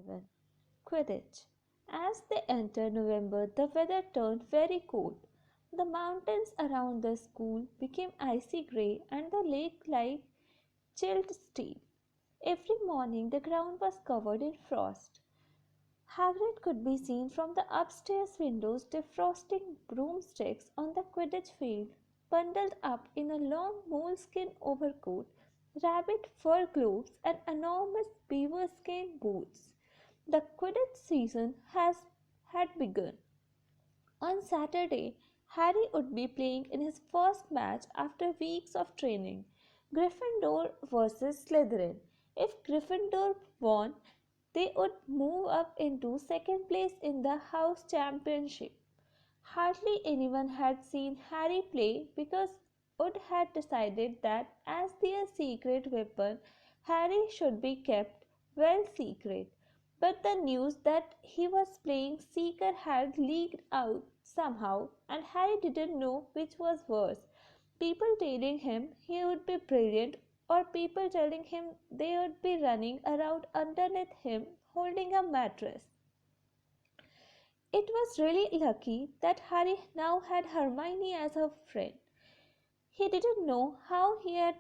7. Quidditch. As they entered November, the weather turned very cold. The mountains around the school became icy grey and the lake like chilled steel. Every morning the ground was covered in frost. Hagrid could be seen from the upstairs windows defrosting broomsticks on the Quidditch field, bundled up in a long moleskin overcoat, rabbit fur gloves, and enormous beaver-skin boots. The Quidditch season had begun. On Saturday, Harry would be playing in his first match after weeks of training, Gryffindor versus Slytherin. If Gryffindor won, they would move up into second place in the house championship. Hardly anyone had seen Harry play because Wood had decided that as their secret weapon, Harry should be kept well secret. But the news that he was playing Seeker had leaked out somehow, and Harry didn't know which was worse. People telling him he would be brilliant, or people telling him they would be running around underneath him holding a mattress. It was really lucky that Harry now had Hermione as a friend. He didn't know how he had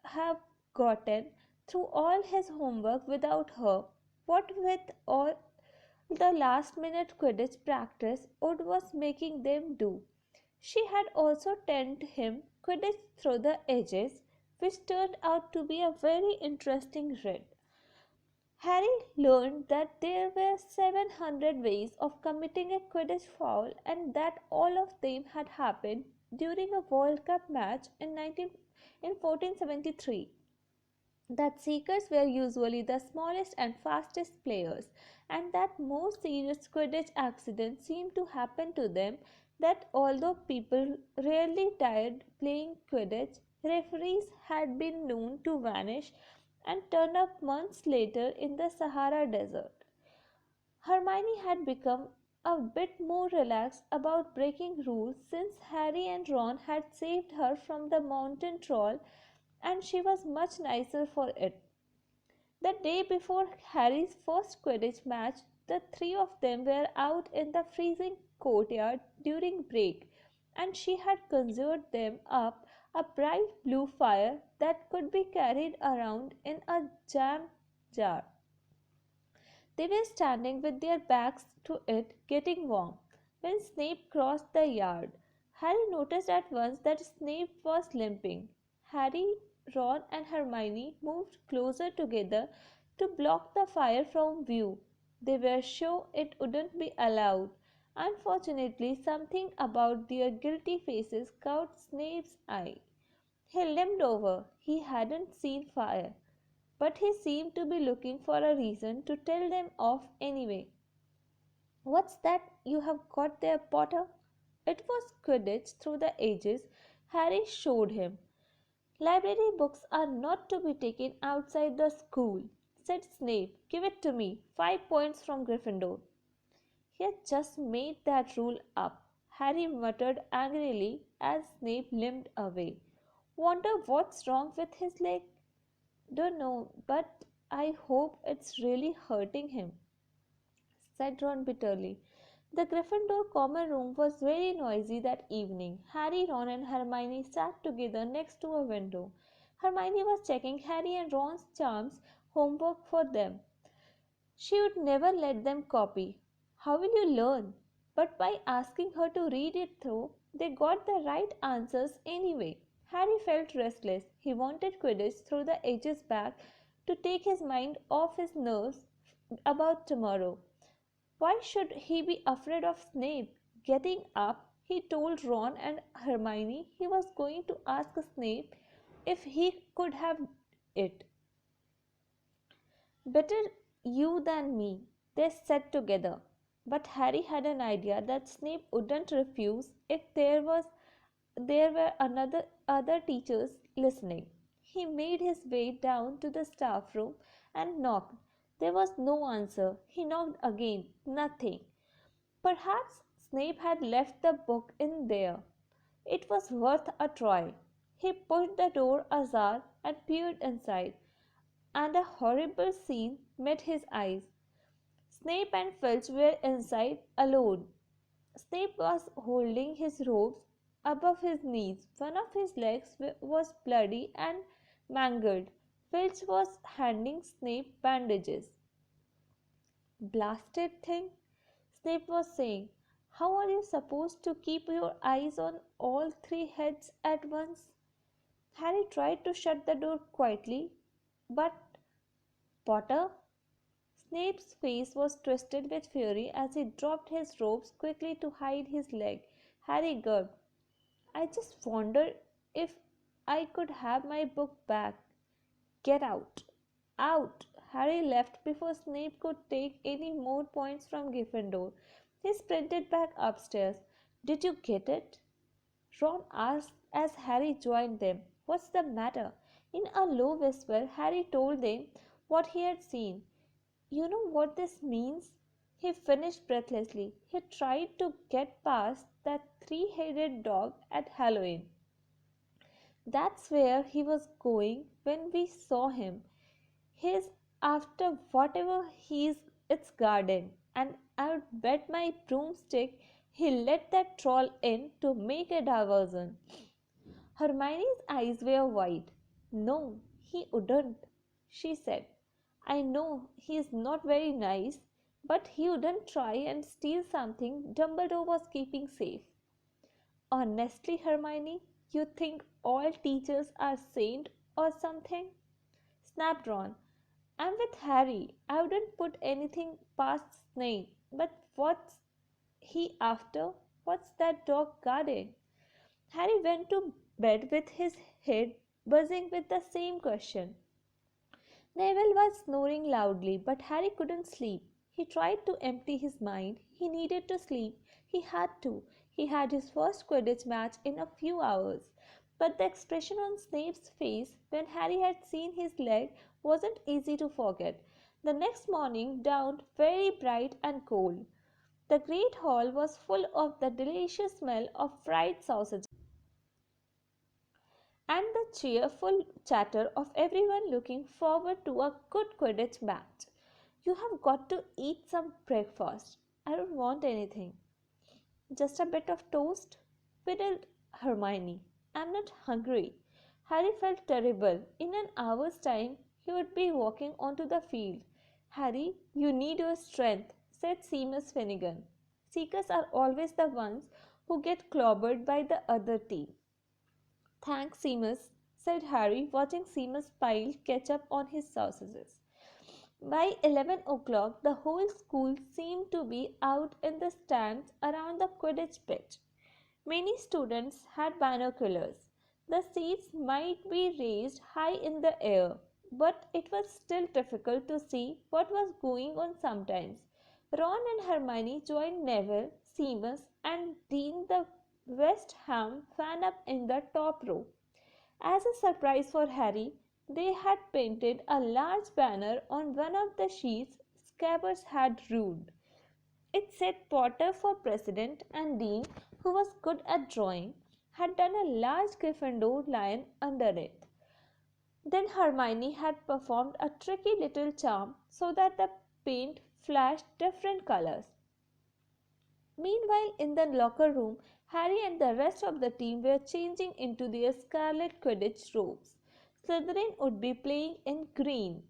have gotten through all his homework without her. What with all the last minute Quidditch practice Wood was making them do. She had also taught him Quidditch through the edges, which turned out to be a very interesting read. Harry learned that there were 700 ways of committing a Quidditch foul and that all of them had happened during a World Cup match in 1473. That seekers were usually the smallest and fastest players, and that most serious Quidditch accidents seemed to happen to them, that although people rarely died playing Quidditch, referees had been known to vanish and turn up months later in the Sahara Desert. Hermione had become a bit more relaxed about breaking rules since Harry and Ron had saved her from the mountain troll, and she was much nicer for it. The day before Harry's first Quidditch match, the three of them were out in the freezing courtyard during break, and she had conjured them up a bright blue fire that could be carried around in a jam jar. They were standing with their backs to it, getting warm, when Snape crossed the yard. Harry noticed at once that Snape was limping. Harry, Ron, and Hermione moved closer together to block the fire from view. They were sure it wouldn't be allowed. Unfortunately, something about their guilty faces caught Snape's eye. He limped over. He hadn't seen fire, but he seemed to be looking for a reason to tell them off anyway. "What's that you have got there, Potter?" It was Quidditch through the ages. Harry showed him. "Library books are not to be taken outside the school," said Snape. "Give it to me. 5 points from Gryffindor." "He had just made that rule up," Harry muttered angrily as Snape limped away. "Wonder what's wrong with his leg?" "Don't know, but I hope it's really hurting him," said Ron bitterly. The Gryffindor common room was very noisy that evening. Harry, Ron, and Hermione sat together next to a window. Hermione was checking Harry and Ron's charms homework for them. She would never let them copy. How will you learn? But by asking her to read it through, they got the right answers anyway. Harry felt restless. He wanted Quidditch through the edges back to take his mind off his nerves about tomorrow. Why should he be afraid of Snape? Getting up, he told Ron and Hermione he was going to ask Snape if he could have it. "Better you than me," they said together. But Harry had an idea that Snape wouldn't refuse if there were other teachers listening. He made his way down to the staff room and knocked. There was no answer. He knocked again. Nothing. Perhaps Snape had left the book in there. It was worth a try. He pushed the door ajar and peered inside, and a horrible scene met his eyes. Snape and Filch were inside alone. Snape was holding his robes above his knees. One of his legs was bloody and mangled. Filch was handing Snape bandages. Blasted thing, Snape was saying. How are you supposed to keep your eyes on all three heads at once? Harry tried to shut the door quietly, but Potter? Snape's face was twisted with fury as he dropped his robes quickly to hide his leg. Harry gulped. I just wonder if I could have my book back. Get out! Out! Harry left before Snape could take any more points from Gryffindor. He sprinted back upstairs. Did you get it? Ron asked as Harry joined them. What's the matter? In a low whisper, Harry told them what he had seen. You know what this means? He finished breathlessly. He tried to get past that three-headed dog at Halloween. That's where he was going when we saw him. He's after whatever he's its garden, and I'd bet my broomstick he let that troll in to make a diversion. Hermione's eyes were wide. No, he wouldn't, she said. I know he is not very nice, but he wouldn't try and steal something Dumbledore was keeping safe. Honestly, Hermione, you think all teachers are saints or something? Snapped Ron. I'm with Harry. I wouldn't put anything past Snape. But what's he after? What's that dog guarding? Harry went to bed with his head buzzing with the same question. Neville was snoring loudly, but Harry couldn't sleep. He tried to empty his mind. He needed to sleep. He had to. He had his first Quidditch match in a few hours. But the expression on Snape's face when Harry had seen his leg wasn't easy to forget. The next morning dawned very bright and cold. The great hall was full of the delicious smell of fried sausages and the cheerful chatter of everyone looking forward to a good Quidditch match. You have got to eat some breakfast. I don't want anything. Just a bit of toast? Fiddled Hermione. I'm not hungry. Harry felt terrible. In an hour's time, he would be walking onto the field. Harry, you need your strength, said Seamus Finnegan. Seekers are always the ones who get clobbered by the other team. Thanks, Seamus, said Harry, watching Seamus pile ketchup on his sausages. By 11 o'clock, the whole school seemed to be out in the stands around the Quidditch pitch. Many students had binoculars. The seats might be raised high in the air, but it was still difficult to see what was going on sometimes. Ron and Hermione joined Neville, Seamus, and Dean the West Ham fan up in the top row. As a surprise for Harry, they had painted a large banner on one of the sheets Scabbers had ruined. It said Potter for president, and Dean, who was good at drawing, had done a large Gryffindor lion under it. Then Hermione had performed a tricky little charm so that the paint flashed different colors. Meanwhile, in the locker room, Harry and the rest of the team were changing into their scarlet Quidditch robes. Slytherin would be playing in green.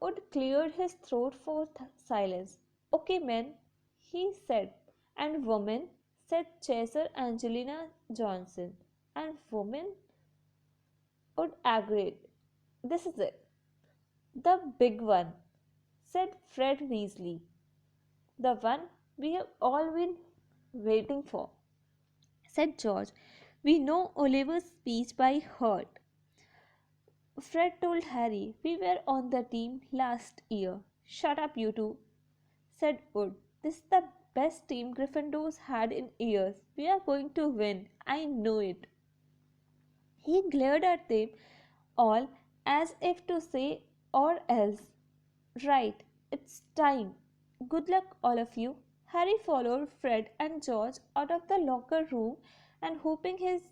Wood cleared his throat for silence. Okay, men, he said. And women, said Chaser Angelina Johnson. And women, Wood agreed. This is it. The big one, said Fred Weasley. The one we have all been waiting for, said George. We know Oliver's speech by heart. Fred told Harry, we were on the team last year. Shut up, you two, said Wood. This is the best team Gryffindor's had in years. We are going to win. I know it. He glared at them all as if to say, or else. Right, it's time. Good luck, all of you. Harry followed Fred and George out of the locker room and, hoping his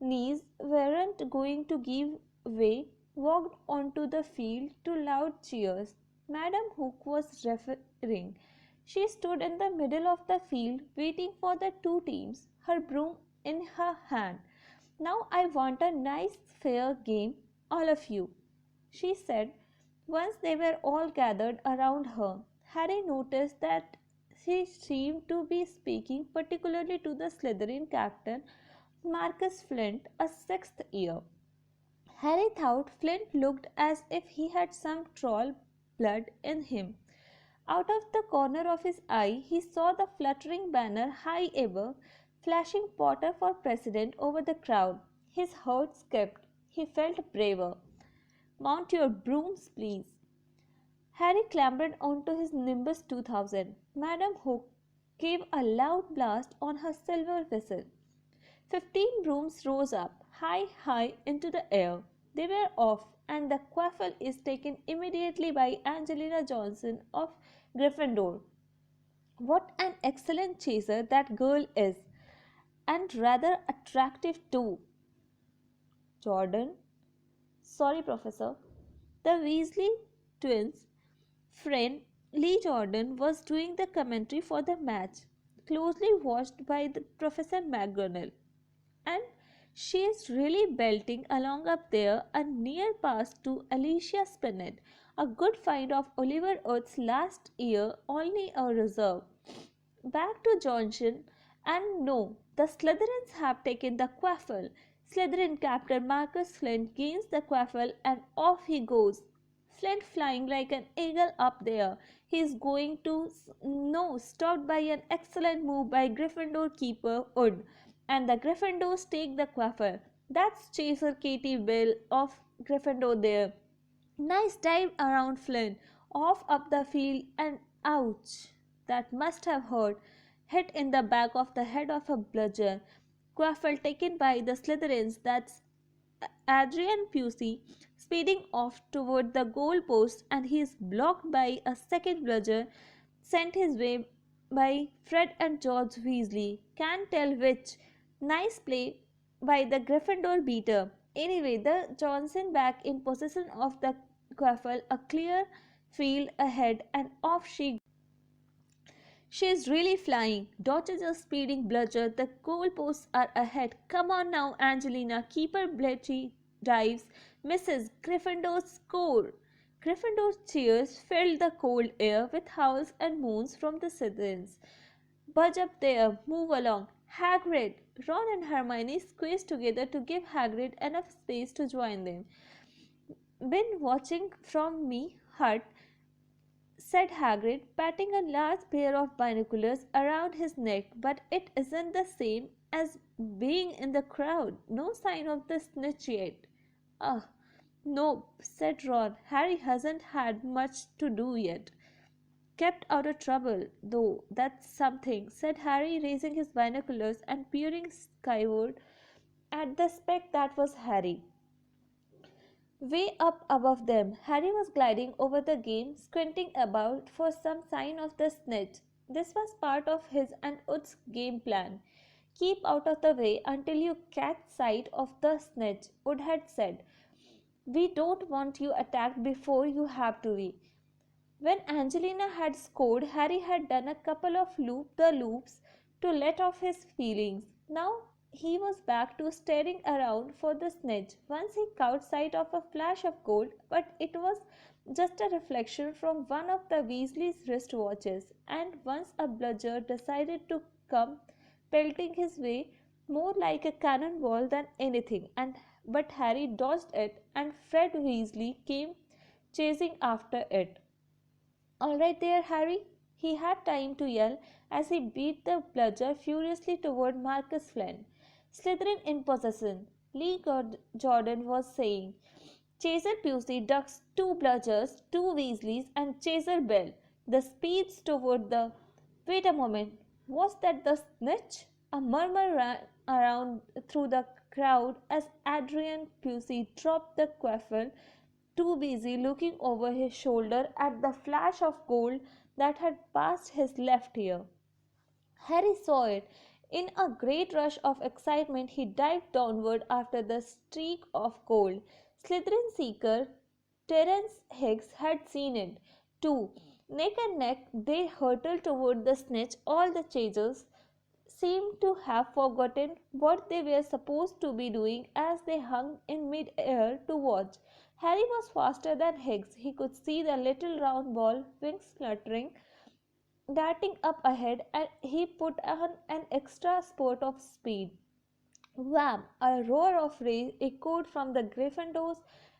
knees weren't going to give way, walked onto the field to loud cheers. Madam Hook was referring. She stood in the middle of the field waiting for the two teams, her broom in her hand. Now I want a nice fair game, all of you, she said. Once they were all gathered around her, Harry noticed that she seemed to be speaking particularly to the Slytherin captain, Marcus Flint, a sixth year. Harry thought Flint looked as if he had some troll blood in him. Out of the corner of his eye, he saw the fluttering banner high above, flashing Potter for president over the crowd. His heart skipped. He felt braver. Mount your brooms, please. Harry clambered onto his Nimbus 2000. Madam Hook gave a loud blast on her silver whistle. 15 brooms rose up, high into the air. They were off, and the quaffle is taken immediately by Angelina Johnson of Gryffindor. What an excellent chaser that girl is, and rather attractive too. Jordan, sorry, Professor. The Weasley twins' friend Lee Jordan was doing the commentary for the match, closely watched by the Professor McGonagall. And she is really belting along up there. A near pass to Alicia Spinnet, a good find of Oliver Earth's last year, only a reserve. Back to Johnson, and no, the Slytherins have taken the quaffle. Slytherin captain Marcus Flint gains the quaffle and off he goes. Flint flying like an eagle up there. He is going to no, stopped by an excellent move by Gryffindor keeper Wood, and the Gryffindors take the quaffle. That's Chaser Katie Bell of Gryffindor there. Nice dive around Flint, off up the field, and ouch! That must have hurt. Hit in the back of the head of a bludger. Quaffle taken by the Slytherins. That's Adrian Pusey speeding off toward the goal post, and he is blocked by a second bludger sent his way by Fred and George Weasley. Can't tell which. Nice play by the Gryffindor beater. Anyway, the Johnson back in possession of the quaffle, a clear field ahead, and off she. She is really flying. Dodges a speeding bludger. The goalposts are ahead. Come on now, Angelina. Keeper Bletchley dives. Misses. Gryffindor score. Gryffindor cheers filled the cold air with howls and moans from the Slytherins. Budge up there. Move along. Hagrid! Ron and Hermione squeezed together to give Hagrid enough space to join them. Been watching from me hut, said Hagrid, patting a large pair of binoculars around his neck, but it isn't the same as being in the crowd. No sign of the snitch yet. Ah, nope, said Ron. Harry hasn't had much to do yet. Kept out of trouble, though, that's something, said Harry, raising his binoculars and peering skyward at the speck that was Harry. Way up above them, Harry was gliding over the game, squinting about for some sign of the snitch. This was part of his and Wood's game plan. Keep out of the way until you catch sight of the snitch, Wood had said. We don't want you attacked before you have to be. When Angelina had scored, Harry had done a couple of loop-the-loops to let off his feelings. Now he was back to staring around for the snitch. Once he caught sight of a flash of gold, but it was just a reflection from one of the Weasley's wristwatches, and once a bludger decided to come pelting his way, more like a cannonball than anything, but Harry dodged it, and Fred Weasley came chasing after it. All right there, Harry, he had time to yell as he beat the bludger furiously toward Marcus Flint. Slytherin in possession, Lee Jordan was saying. Chaser Pusey ducks 2 bludgers, 2 Weasleys, and Chaser Bell. The speeds toward the. Wait a moment, was that the snitch? A murmur ran around through the crowd as Adrian Pusey dropped the quaffle, too busy looking over his shoulder at the flash of gold that had passed his left ear. Harry saw it. In a great rush of excitement, he dived downward after the streak of gold. Slytherin seeker Terence Higgs had seen it. Two, neck and neck, they hurtled toward the snitch. All the chasers seemed to have forgotten what they were supposed to be doing as they hung in mid-air to watch. Harry was faster than Higgs. He could see the little round ball, wings fluttering, darting up ahead, and he put on an extra spurt of speed. Wham! A roar of rage echoed from the Gryffindors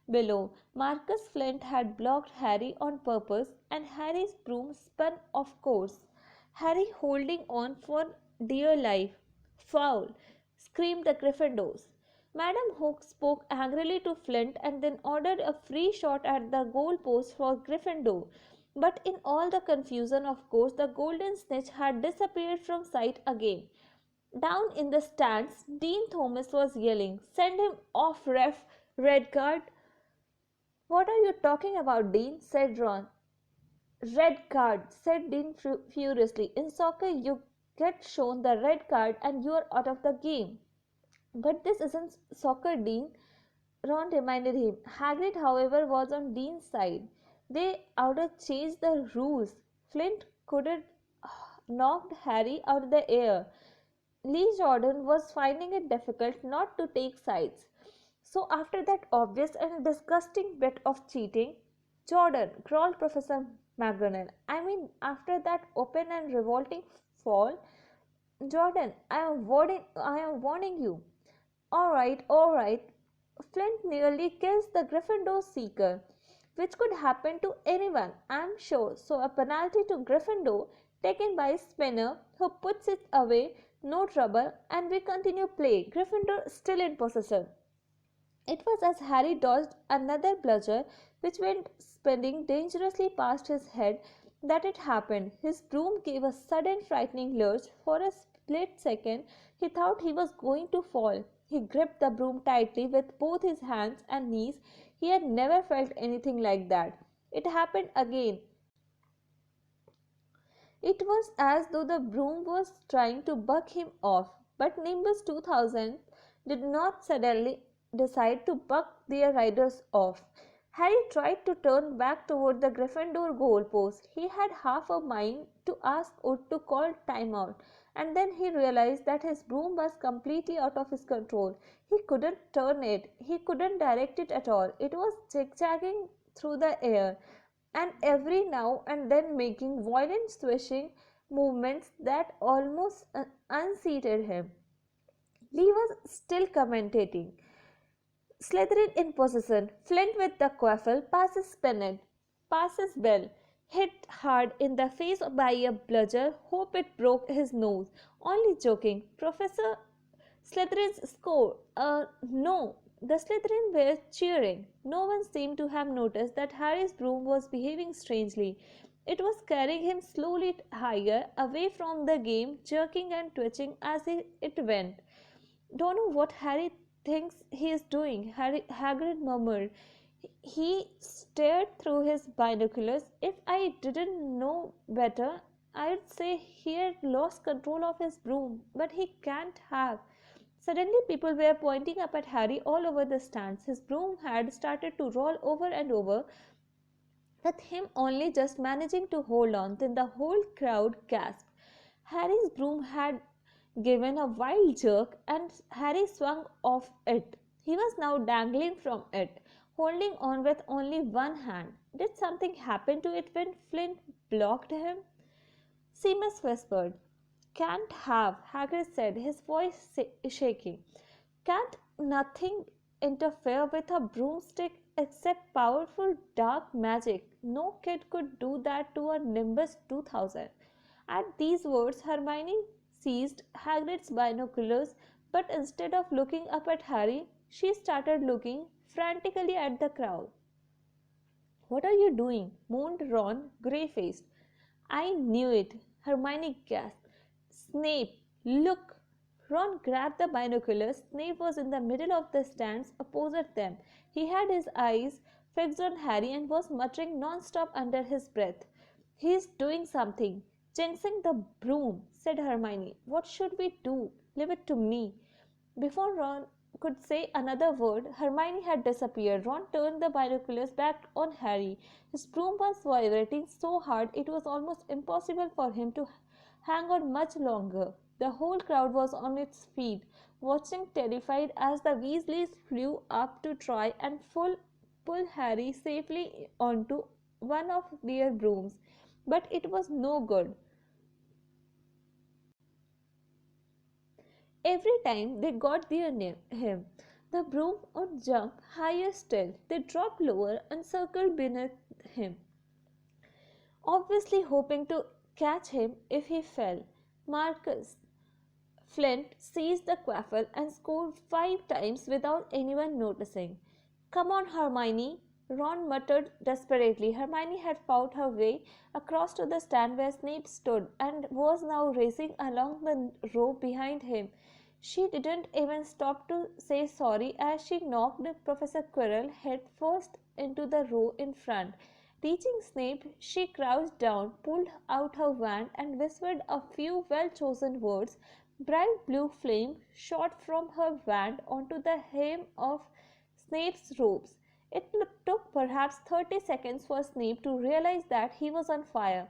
below. Marcus Flint had blocked Harry on purpose, and Harry's broom spun off course. Harry holding on for dear life. Foul! Screamed the Gryffindors. Madam Hook spoke angrily to Flint and then ordered a free shot at the goal post for Gryffindor. But in all the confusion, of course, the golden snitch had disappeared from sight again. Down in the stands, Dean Thomas was yelling, "Send him off, ref! Red card!" "What are you talking about, Dean?" said Ron. "Red card," said Dean furiously. "In soccer, you get shown the red card and you're out of the game." "But this isn't soccer, Dean," Ron reminded him. Hagrid, however, was on Dean's side. They ought-changed the rules. Flint could have knocked Harry out of the air. Lee Jordan was finding it difficult not to take sides. So after that obvious and disgusting bit of cheating, "Jordan," growled Professor McGonagall, "I mean after that open and revolting fall, Jordan, I am warning you." All right, all right. Flint nearly kills the Gryffindor seeker, which could happen to anyone, I'm sure. So a penalty to Gryffindor taken by Spinner, who puts it away, no trouble, and we continue play. Gryffindor still in possession. It was as Harry dodged another bludger, which went spinning dangerously past his head, that it happened. His broom gave a sudden frightening lurch. For a split second he thought he was going to fall. He gripped the broom tightly with both his hands and knees. He had never felt anything like that. It happened again. It was as though the broom was trying to buck him off. But Nimbus 2000 did not suddenly decide to buck their riders off. Harry tried to turn back toward the Gryffindor goal post. He had half a mind to ask Wood to call timeout, and then he realized that his broom was completely out of his control. He couldn't turn it, he couldn't direct it at all. It was zigzagging through the air, and every now and then making violent swishing movements that almost unseated him. Lee was still commentating. Slytherin in possession. Flint with the quaffle passes Spinnet. Passes Bell. Hit hard in the face by a bludger. Hope it broke his nose. Only joking. Professor Slytherin's score. No. The Slytherin were cheering. No one seemed to have noticed that Harry's broom was behaving strangely. It was carrying him slowly higher, away from the game, jerking and twitching as it went. "Don't know what Harry thinks he is doing," Hagrid murmured. He stared through his binoculars. "If I didn't know better, I'd say he had lost control of his broom, but he can't have." Suddenly people were pointing up at Harry all over the stands. His broom had started to roll over and over, with him only just managing to hold on. Then the whole crowd gasped. Harry's broom had given a wild jerk, and Harry swung off it. He was now dangling from it, holding on with only one hand. Did something happen to it when Flint blocked him? Seamus whispered. "Can't have," Hagrid said, his voice shaking. "Can't nothing interfere with a broomstick except powerful dark magic. No kid could do that to a Nimbus 2000. At these words, Hermione seized Hagrid's binoculars, but instead of looking up at Harry, she started looking frantically at the crowd. "What are you doing?" moaned Ron, grey-faced. "I knew it," Hermione gasped. "Snape, look!" Ron grabbed the binoculars. Snape was in the middle of the stands opposite them. He had his eyes fixed on Harry and was muttering non-stop under his breath. "He's doing something. Jinxing the broom," said Hermione. "What should we do?" "Leave it to me." Before Ron could say another word, Hermione had disappeared. Ron turned the binoculars back on Harry. His broom was vibrating so hard it was almost impossible for him to hang on much longer. The whole crowd was on its feet, watching terrified as the Weasleys flew up to try and pull Harry safely onto one of their brooms. But it was no good. Every time they got near him, the broom would jump higher still. They dropped lower and circled beneath him, obviously hoping to catch him if he fell. Marcus Flint seized the quaffle and scored 5 times without anyone noticing. Come on, Hermione, Ron muttered desperately. Hermione had fought her way across to the stand where Snape stood and was now racing along the row behind him. She didn't even stop to say sorry as she knocked Professor Quirrell head first into the row in front. Reaching Snape, she crouched down, pulled out her wand, and whispered a few well-chosen words. Bright blue flame shot from her wand onto the hem of Snape's robes. It took perhaps 30 seconds for Snape to realize that he was on fire.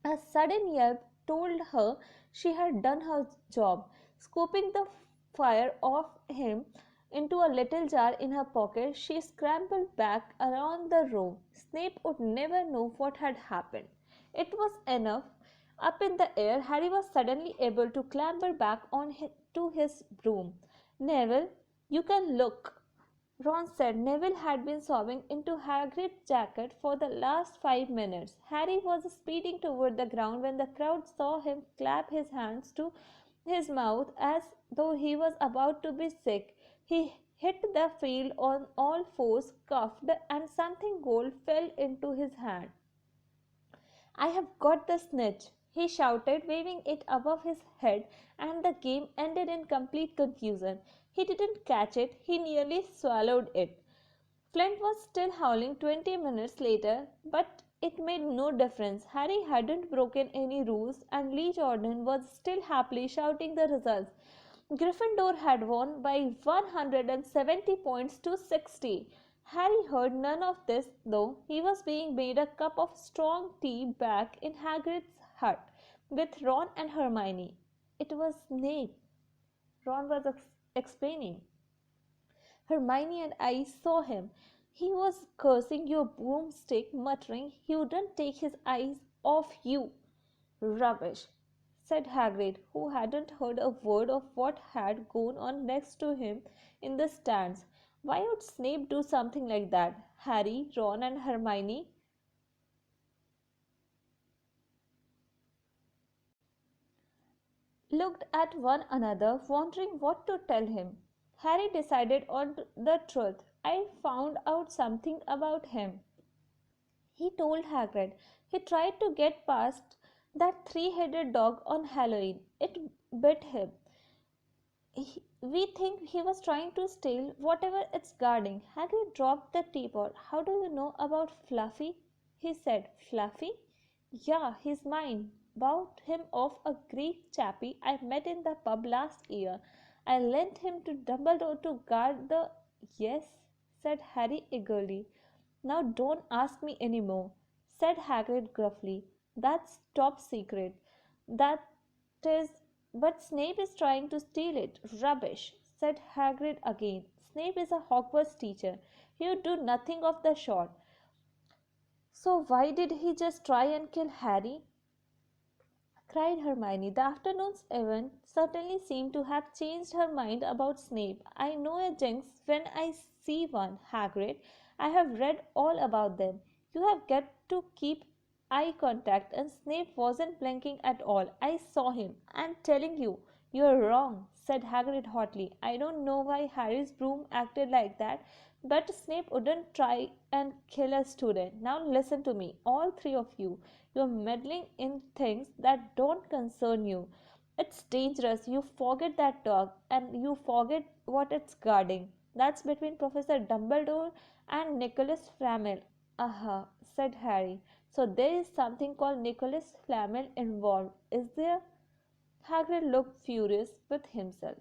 A sudden yelp told her she had done her job. Scooping the fire off him into a little jar in her pocket, she scrambled back around the room. Snape would never know what had happened. It was enough. Up in the air, Harry was suddenly able to clamber back to his broom. Neville, you can look, Ron said. Neville had been sobbing into Hagrid's jacket for the last 5 minutes. Harry was speeding toward the ground when the crowd saw him clap his hands to his mouth as though he was about to be sick. He hit the field on all fours, coughed, and something gold fell into his hand. I have got the snitch, he shouted, waving it above his head, and the game ended in complete confusion. He didn't catch it, he nearly swallowed it. Flint was still howling 20 minutes later, but it made no difference. Harry hadn't broken any rules, and Lee Jordan was still happily shouting the results. Gryffindor had won by 170 points to 60. Harry heard none of this, though. He was being made a cup of strong tea back in Hagrid's hut with Ron and Hermione. It was Snape, Ron was explaining. Hermione and I saw him. He was cursing your broomstick, muttering he wouldn't take his eyes off you. Rubbish, said Hagrid, who hadn't heard a word of what had gone on next to him in the stands. Why would Snape do something like that? Harry, Ron, and Hermione looked at one another, wondering what to tell him. Harry decided on the truth. I found out something about him, he told Hagrid. He tried to get past that three-headed dog on Halloween. It bit him. We think he was trying to steal whatever it's guarding. Hagrid dropped the teapot. How do you know about Fluffy? He said. Fluffy? Yeah, he's mine. Bought him off a Greek chappie I met in the pub last year. I lent him to Dumbledore to guard the... Yes, said Harry eagerly. Now don't ask me any more, said Hagrid gruffly. That's top secret. That is... But Snape is trying to steal it. Rubbish, said Hagrid again. Snape is a Hogwarts teacher. He would do nothing of the sort. So why did he just try and kill Harry? Cried Hermione. The afternoon's event certainly seemed to have changed her mind about Snape. I know a jinx when I see one, Hagrid. I have read all about them. You have got to keep eye contact, and Snape wasn't blinking at all. I saw him. I'm telling you, you're wrong, said Hagrid hotly. I don't know why Harry's broom acted like that, but Snape wouldn't try and kill a student. Now listen to me, all three of you. You're meddling in things that don't concern you. It's dangerous. You forget that dog, and you forget what it's guarding. That's between Professor Dumbledore and Nicholas Flamel. Aha, said Harry. So there is something called Nicholas Flamel involved, is there? Hagrid looked furious with himself.